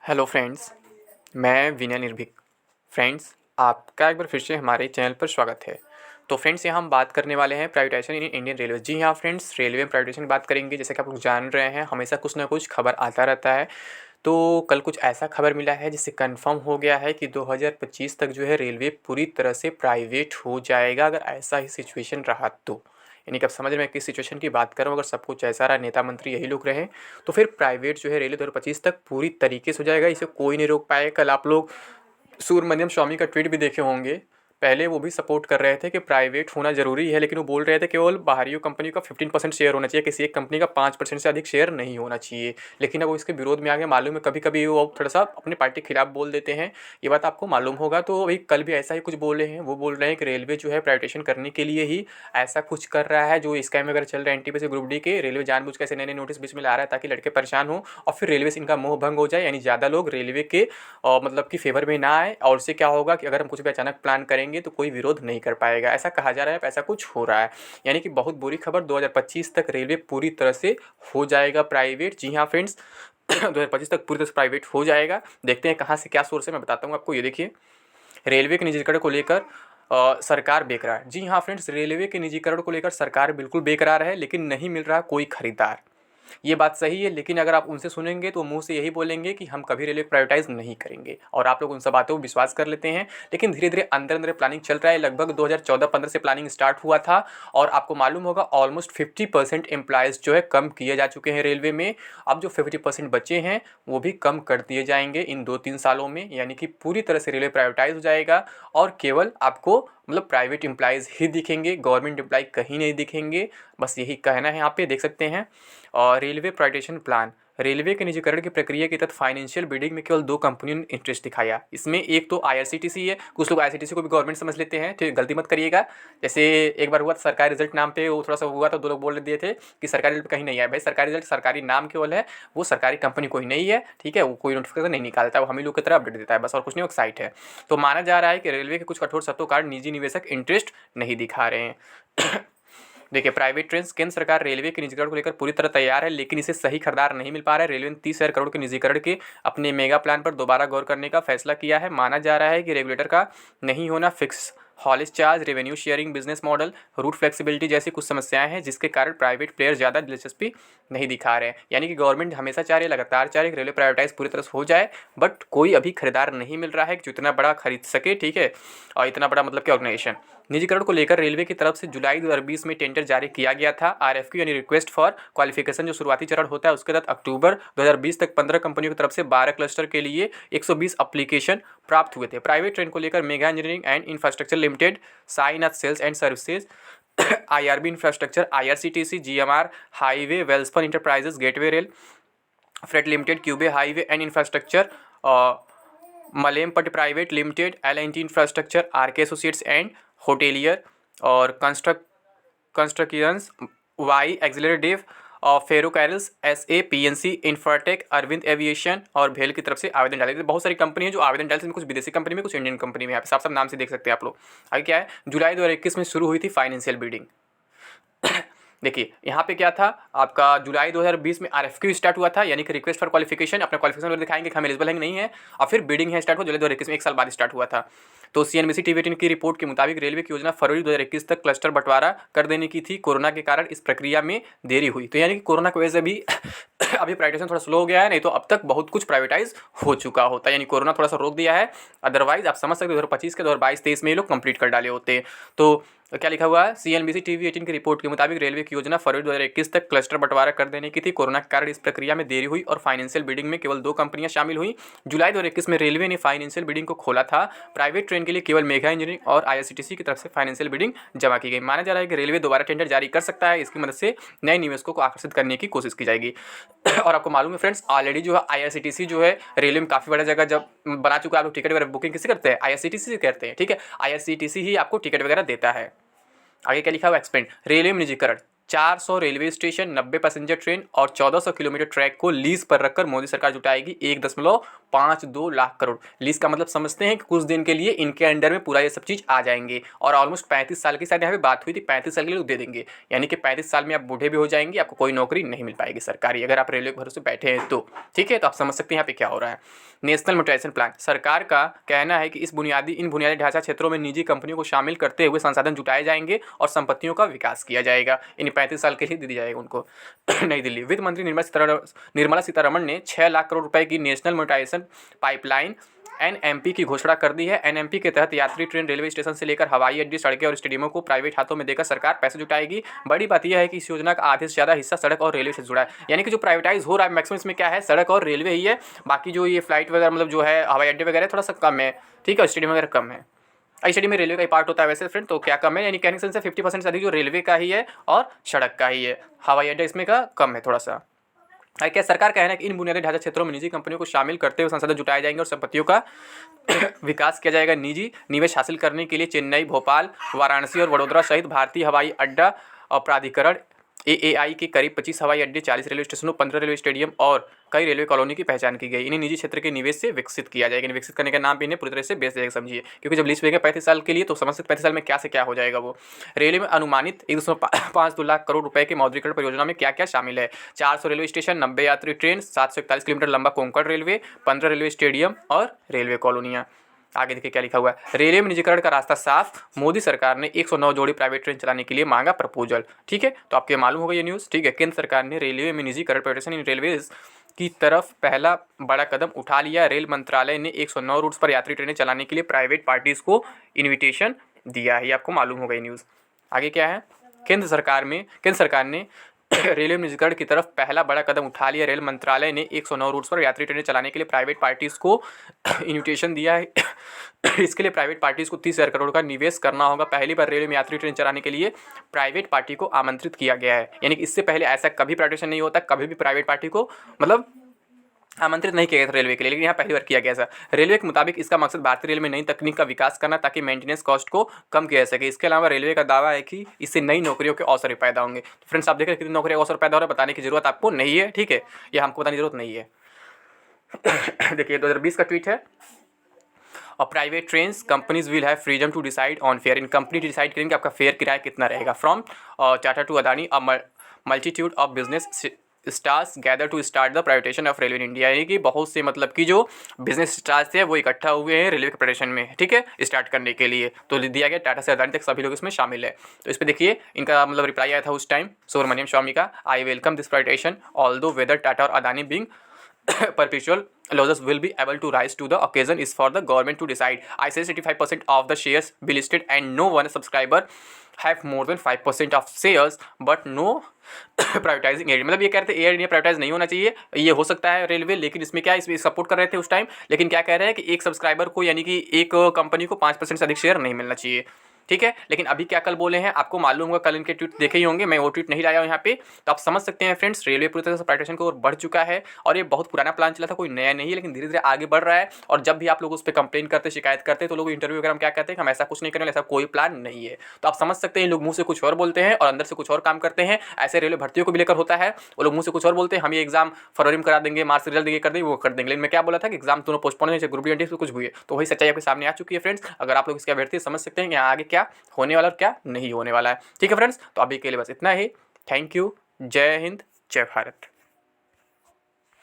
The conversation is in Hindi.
हेलो फ्रेंड्स, मैं विनय निर्भीक। फ्रेंड्स, आपका एक बार फिर से हमारे चैनल पर स्वागत है। तो फ्रेंड्स, यहाँ हम बात करने वाले हैं प्राइवेटाइजेशन इन इंडियन रेलवे। जी हाँ फ्रेंड्स, रेलवे में प्राइवेटाइजेशन की बात करेंगे। जैसे कि आप लोग जान रहे हैं, हमेशा कुछ ना कुछ खबर आता रहता है। तो कल कुछ ऐसा खबर मिला है जिससे कंफर्म हो गया है कि 2025 तक जो है रेलवे पूरी तरह से प्राइवेट हो जाएगा, अगर ऐसा ही सिचुएशन रहा तो। यानी कि आप समझ रहे हैं किस सिचुएशन की बात कर रहा हूँ। अगर सब कुछ ऐसा रहा, नेता मंत्री यही लोग रहे, तो फिर प्राइवेट जो है रेलवे 2025 तक पूरी तरीके से हो जाएगा। इसे कोई नहीं रोक पाएगा। कल आप लोग सुब्रमण्यम स्वामी का ट्वीट भी देखे होंगे। पहले वो भी सपोर्ट कर रहे थे कि प्राइवेट होना ज़रूरी है, लेकिन वो बोल रहे थे केवल बाहरी कंपनी का 15% शेयर होना चाहिए, किसी एक कंपनी का 5% से अधिक शेयर नहीं होना चाहिए। लेकिन अब वो इसके विरोध में आ गए। मालूम है, कभी कभी वो थोड़ा सा अपनी पार्टी के खिलाफ बोल देते हैं, ये बात आपको मालूम होगा। तो अभी कल भी ऐसा ही कुछ बोले हैं। वो बोल रहे हैं कि रेलवे जो है प्राइवेटेशन करने के लिए ही ऐसा कुछ कर रहा है। जो स्कैम वगैरह चल रहा है एनटीपीसी ग्रुप डी के, रेलवे जानबूझ के ऐसे नए नए नोटिस बीच में ला रहा है ताकि लड़के परेशान हो और फिर रेलवे से इनका मोह भंग हो जाए, यानी ज़्यादा लोग रेलवे के मतलब कि फेवर में ना आए। और उससे क्या होगा कि अगर हम कुछ भी अचानक प्लान करेंगे तो कोई विरोध नहीं कर पाएगा। ऐसा कहा जा रहा है, ऐसा कुछ हो रहा है। यानी कि बहुत बुरी खबर, 2025 तक रेलवे पूरी तरह से हो जाएगा प्राइवेट। जी हाँ फ्रेंड्स, 2025 तक पूरी तरह से प्राइवेट हो जाएगा। देखते हैं कहाँ से क्या सोर्स है, मैं बताता हूँ आपको। ये देखिए, रेलवे के निजीकरण को लेकर सरकार बेकरार। जी हाँ फ्रेंड्स, रेलवे के निजीकरण को लेकर सरकार बिल्कुल बेकरार है, लेकिन नहीं मिल रहा कोई खरीदार। ये बात सही है, लेकिन अगर आप उनसे सुनेंगे तो मुंह से यही बोलेंगे कि हम कभी रेलवे प्राइवेटाइज नहीं करेंगे, और आप लोग उन सब बातों को विश्वास कर लेते हैं। लेकिन धीरे धीरे अंदर अंदर प्लानिंग चल रहा है। लगभग 2014-15 से प्लानिंग स्टार्ट हुआ था, और आपको मालूम होगा ऑलमोस्ट 50% एम्प्लॉयज़ जो है कम किए जा चुके हैं रेलवे में। अब जो 50% बचे हैं वो भी कम कर दिए जाएंगे इन 2-3 सालों में। यानी कि पूरी तरह से रेलवे प्राइवेटाइज हो जाएगा, और केवल आपको मतलब प्राइवेट एम्प्लॉयज़ ही दिखेंगे, गवर्नमेंट एम्प्लॉय कहीं नहीं दिखेंगे। बस यही कहना है। यहाँ पे देख सकते हैं और रेलवे प्राइवेटाइजेशन प्लान। रेलवे के निजीकरण की प्रक्रिया के तहत फाइनेंशियल बिडिंग में केवल 2 कंपनियों ने इंटरेस्ट दिखाया। इसमें एक तो आईआरसीटीसी है। कुछ लोग आईआरसीटीसी को भी गवर्नमेंट समझ लेते हैं, ठीक, गलती मत करिएगा। जैसे एक बार हुआ था सरकारी रिजल्ट नाम पे वो थोड़ा सा हुआ था, 2 लोग बोल दिए थे कि सरकारी रिजल्ट कहीं नहीं आया। भाई, सरकारी रिजल्ट सरकारी नाम केवल है, वो सरकारी कंपनी कोई नहीं है, ठीक है। वो कोई नोटिफिकेशन नहीं निकालता, वो हम ही लोग की तरह अपडेट देता है बस, और कुछ नहीं, वो एक साइट है। तो माना जा रहा है कि रेलवे के कुछ कठोर शर्तों कारण निजी निवेशक इंटरेस्ट नहीं दिखा रहे हैं। देखिए, प्राइवेट ट्रेन, केंद्र सरकार रेलवे के निजीकरण को लेकर पूरी तरह तैयार है, लेकिन इसे सही खरीदार नहीं मिल पा रहा है। रेलवे ने 30,000 करोड़ के निजीकरण के अपने मेगा प्लान पर दोबारा गौर करने का फैसला किया है। माना जा रहा है कि रेगुलेटर का नहीं होना, fix haulage charge, revenue sharing business model, route flexibility जैसी कुछ समस्याएं हैं, जिसके कारण प्राइवेट प्लेयर ज़्यादा दिलचस्पी नहीं दिखा रहे हैं। यानी कि गवर्नमेंट हमेशा चाह रही है, लगातार चाह रही है कि रेलवे प्राइवेटाइज पूरी तरह से हो जाए, बट कोई अभी खरीदार नहीं मिल रहा है जो इतना बड़ा खरीद सके, ठीक है। और इतना बड़ा मतलब कि ऑर्गेनाइजेशन। निजीकरण को लेकर रेलवे की तरफ से जुलाई 2020 में टेंडर जारी किया गया था। आरएफक्यू यानी रिक्वेस्ट फॉर क्वालिफिकेशन जो शुरुआती चरण होता है, उसके तहत अक्टूबर 2020 तक 15 कंपनियों की तरफ से 12 क्लस्टर के लिए 120 एप्लीकेशन प्राप्त हुए थे। प्राइवेट ट्रेन को लेकर Mega Engineering and Infrastructure Limited, Sainath Sales and Services, IRB Infrastructure, IRCTC, GMR Highway, Welspun Enterprises, Gateway Rail Freight Limited, Cube Highway and Infrastructure, Malempat Private Limited, L and T Infrastructure, RK Associates and Hotelier, और कंस्ट्रक्शंस, वाई एक्सिलरेटिव, और फेरो कैरल्स, SA, PNC, Infratech, Arvind Aviation और भेल की तरफ से आवेदन डाले थे। बहुत सारी कंपनी है जो आवेदन डाले थे, कुछ विदेशी कंपनी में, कुछ इंडियन कंपनी में। यहाँ पे साफ साफ नाम से देख सकते हैं आप लोग। आगे क्या है, जुलाई 2021 में शुरू हुई थी फाइनेंशियल बिडिंग। देखिए, यहाँ पे क्या था आपका, जुलाई 2020 में आरएफक्यू स्टार्ट हुआ था, यानी कि रिक्वेस्ट फॉर क्वालिफिकेशन, अपना क्वालिफिकेशन दिखाएंगे कि हम एलिजिबल है कि नहीं है, और फिर बिडिंग है स्टार्ट हुआ जुलाई 2021 में, 1 साल बाद स्टार्ट हुआ था। तो सीएनबीसी टीवी 18 की रिपोर्ट के मुताबिक रेलवे की योजना फरवरी 2021 तक क्लस्टर बंटवारा कर देने की थी। कोरोना के कारण इस प्रक्रिया में देरी हुई। तो यानी कि कोरोना की वजह से भी अभी प्राइवेटाइजेशन थोड़ा स्लो हो गया है, नहीं तो अब तक बहुत कुछ प्राइवेटाइज हो चुका होता है। यानी कोरोना थोड़ा सा रोक दिया है, अदरवाइज आप समझ सकते हो 2025 के 2022-23 में ये लोग कंप्लीट कर डाले होते। तो क्या लिखा हुआ है, सीएनबीसी टीवी 18 की रिपोर्ट के मुताबिक रेलवे की योजना फरवरी 2021 तक क्लस्टर बंटवारा कर देने की थी। कोरोना के कारण इस प्रक्रिया में देरी हुई और फाइनेंशियल बिडिंग में केवल 2 कंपनियां शामिल हुई। जुलाई 2021 में रेलवे ने फाइनेंशियल बिडिंग को खोला था। प्राइवेट ट्रेन के लिए केवल मेगा इंजीनियरिंग और आईआरसीटीसी की तरफ से फाइनेंशियल बिडिंग जमा की गई। माना जा रहा है कि रेलवे दोबारा टेंडर जारी कर सकता है। इसकी मदद से नए निवेशकों को आकर्षित करने की कोशिश की जाएगी। और आपको मालूम है फ्रेंड्स, ऑलरेडी जो है आईआरसीटीसी जो है रेलवे में काफ़ी बड़ा जगह जब बना चुका है। आप लोग टिकट वगैरह बुकिंग किसी करते हैं, आईआरसीटीसी से करते हैं, ठीक है। आईआरसीटीसी ही आपको टिकट वगैरह देता है। आगे क्या लिखा हुआ, एक्सपेंड रेलवे में निजीकरण। 400 रेलवे स्टेशन, 90 पैसेंजर ट्रेन और 1400 किलोमीटर ट्रैक को लीज पर रखकर मोदी सरकार जुटाएगी 1.52 लाख करोड़। लीज का मतलब समझते हैं कि कुछ दिन के लिए इनके अंडर में पूरा ये सब चीज़ आ जाएंगे और ऑलमोस्ट 35 साल की शायद यहाँ पे बात हुई थी, 35 साल के लिए दे देंगे, यानी कि 35 साल में आप बूढ़े भी हो जाएंगे, आपको कोई नौकरी नहीं मिल पाएगी सरकारी, अगर आप रेलवे के भरोसे बैठे हैं तो। ठीक है, तो आप समझ सकते हैं यहाँ पे क्या हो रहा है। नेशनल मोनेटाइजेशन प्लान, सरकार का कहना है कि इन बुनियादी ढांचा क्षेत्रों में निजी कंपनियों को शामिल करते हुए संसाधन जुटाए जाएंगे और संपत्तियों का विकास किया जाएगा। इन 35 साल के लिए दे दी जाएगा उनको। नई दिल्ली, वित्त मंत्री निर्मला सीतारमण ने 6 लाख करोड़ रुपए की नेशनल मोनेटाइजेशन पाइपलाइन एनएमपी की घोषणा कर दी है। एनएमपी के तहत यात्री ट्रेन, रेलवे स्टेशन से लेकर हवाई अड्डे, सड़कें और स्टेडियमों को प्राइवेट हाथों में देकर सरकार पैसे जुटाएगी। बड़ी बात यह है कि इस योजना का आधे से ज़्यादा हिस्सा सड़क और रेलवे से जुड़ा है, यानी कि जो प्राइवेटाइज हो रहा है मैक्सिमम इसमें क्या है, सड़क और रेलवे ही है। बाकी जो ये फ्लाइट वगैरह मतलब जो है हवाई अड्डे वगैरह थोड़ा सा कम है, ठीक है, स्टेडियम वगैरह कम है। स्टेडियम में रेलवे का ही पार्ट होता है वैसे फ्रेंड, तो क्या कम है, यानी कहने से 50% से अधिक जो रेलवे का ही है और सड़क का ही है, हवाई अड्डा इसमें का कम है थोड़ा सा। क्या सरकार का कहना है कि इन बुनियादी ढांचा क्षेत्रों में निजी कंपनियों को शामिल करते हुए संसाधन जुटाए जाएंगे और संपत्तियों का विकास किया जाएगा। निजी निवेश हासिल करने के लिए चेन्नई, भोपाल, वाराणसी और वडोदरा सहित भारतीय हवाई अड्डा और प्राधिकरण एएआई के करीब 25 हवाई अड्डे, 40 रेलवे स्टेशनों, 15 रेलवे स्टेडियम और कई रेलवे कॉलोनी की पहचान की गई। इन्हें निजी क्षेत्र के निवेश से विकसित किया जाएगा। विकसित करने का नाम भी इन्हें पूरी तरह से बेच जाएगा, समझिए, क्योंकि जब लीज पेगा 35 साल के लिए तो समझ सकते 35 साल में क्या से क्या हो जाएगा वो। रेलवे में अनुमानित 1.52 लाख करोड़ रुपए के मौद्रीकरण परियोजना में क्या क्या शामिल है। 400 रेलवे स्टेशन, 90 यात्री ट्रेन, 741 किलोमीटर लंबा कोंकण रेलवे, 15 रेलवे स्टेडियम और रेलवे कॉलोनियाँ। आगे देखिए क्या लिखा हुआ है, रेलवे में निजीकरण का रास्ता साफ, मोदी सरकार ने 109 जोड़ी प्राइवेट ट्रेन चलाने के लिए मांगा प्रपोजल। ठीक है, तो आपको मालूम होगा ये न्यूज़। ठीक है, केंद्र सरकार ने रेलवे में निजीकरण प्राइवेटाइजेशन इन रेलवेज की तरफ पहला बड़ा कदम उठा लिया। रेल मंत्रालय ने 109 रूट्स पर यात्री ट्रेनें चलाने के लिए प्राइवेट पार्टीज को इन्विटेशन दिया है, ये आपको मालूम होगा ये न्यूज़। आगे क्या है, केंद्र सरकार ने रेलवे निजीकरण की तरफ पहला बड़ा कदम उठा लिया। रेल मंत्रालय ने 109 रूट्स पर यात्री ट्रेनें चलाने के लिए प्राइवेट पार्टीज को इन्विटेशन दिया है। इसके लिए प्राइवेट पार्टीज को 30,000 करोड़ का निवेश करना होगा। पहली बार रेलवे में यात्री ट्रेन चलाने के लिए प्राइवेट पार्टी को आमंत्रित किया गया है, यानी कि इससे पहले ऐसा कभी प्राइवेटाइजेशन नहीं होता, कभी भी प्राइवेट पार्टी को मतलब आमंत्रित नहीं किया गया था रेलवे के लिए, लेकिन यहाँ पहली बार किया गया था। रेलवे के मुताबिक इसका मकसद भारतीय रेलवे में नई तकनीक का विकास करना ताकि मेंटेनेंस कॉस्ट को कम किया जा सके। इसके अलावा रेलवे का दावा है कि इससे नई नौकरियों के अवसर भी पैदा होंगे। तो फ्रेंड्स आप देख रहे हैं कितनी नौकरियों के अवसर पैदा हो रहा है, बताने की जरूरत आपको नहीं है, ठीक है, यह हमको बताने की जरूरत नहीं है। देखिए 2020 का ट्वीट है, और private trains companies will have freedom to decide on fare. इन कंपनी डिसाइड करेंगे आपका फेयर किराया कितना रहेगा। From Tata to Adani multitude of business stars gather to start the privatisation of railway in India, यानी कि बहुत से मतलब कि जो बिजनेस स्टार्स थे वो इकट्ठा हुए हैं रेलवे के प्राइवेटाइजेशन में, ठीक है, स्टार्ट करने के लिए। तो दिया गया टाटा से अदानी तक सभी लोग इसमें शामिल है। तो इस पर देखिए इनका मतलब रिप्लाई आया था उस टाइम सुब्रमण्यम स्वामी का, I welcome this privatisation although whether Tata और Adani being perpetual losses will be able to rise to the occasion is for the government to decide. I say 85% of the shares be listed and no one subscriber have more than 5% of shares but no privatising air, मतलब ये कह रहे थे एयर इंडिया प्राइवेटाइज नहीं होना चाहिए, ये हो सकता है रेलवे, लेकिन इसमें क्या इसमें सपोर्ट कर रहे थे उस टाइम, लेकिन क्या कह रहे हैं कि एक सब्सक्राइबर को यानी कि एक कंपनी को 5% से अधिक शेयर नहीं मिलना चाहिए, ठीक है। लेकिन अभी क्या कल बोले हैं आपको मालूम होगा, कल इनके ट्वीट देखे ही होंगे, मैं वो ट्वीट नहीं लाया हूँ यहाँ पे, तो आप समझ सकते हैं फ्रेंड्स रेलवे पूरी तरह से प्राइवेटाइजेशन को और बढ़ चुका है और ये बहुत पुराना प्लान चला था, कोई नया नहीं है, लेकिन धीरे धीरे आगे बढ़ रहा है। और जब भी आप लोग उस पर कंप्लेन करते शिकायत करते तो लोग इंटरव्यू वगैरह में क्या कहते हैं, हम ऐसा कुछ नहीं करने, ऐसा कोई प्लान नहीं है। तो आप समझ सकते हैं लोग मुंह से कुछ और बोलते हैं और अंदर से कुछ और काम करते हैं। ऐसे रेलवे भर्तियों को भी लेकर होता है, वो लोग मुंह से कुछ और बोलते हैं, हम ये एग्जाम फरवरी में करा देंगे, मार्च से रिजल्ट देंगे, कर देंगे, वो कर देंगे, लेकिन मैं क्या बोला था कि एग्जाम दोनों पोस्टपोन है, ग्रुप डी कुछ हुई है, तो वही सच्चाई आपके सामने आ चुकी है फ्रेंड्स। अगर आप लोग इसके अभ्यर्थी समझ सकते हैं कि आगे क्या होने वाला और क्या नहीं होने वाला है, ठीक है फ्रेंड्स। तो अभी के लिए बस इतना ही, थैंक यू, जय हिंद, जय भारत।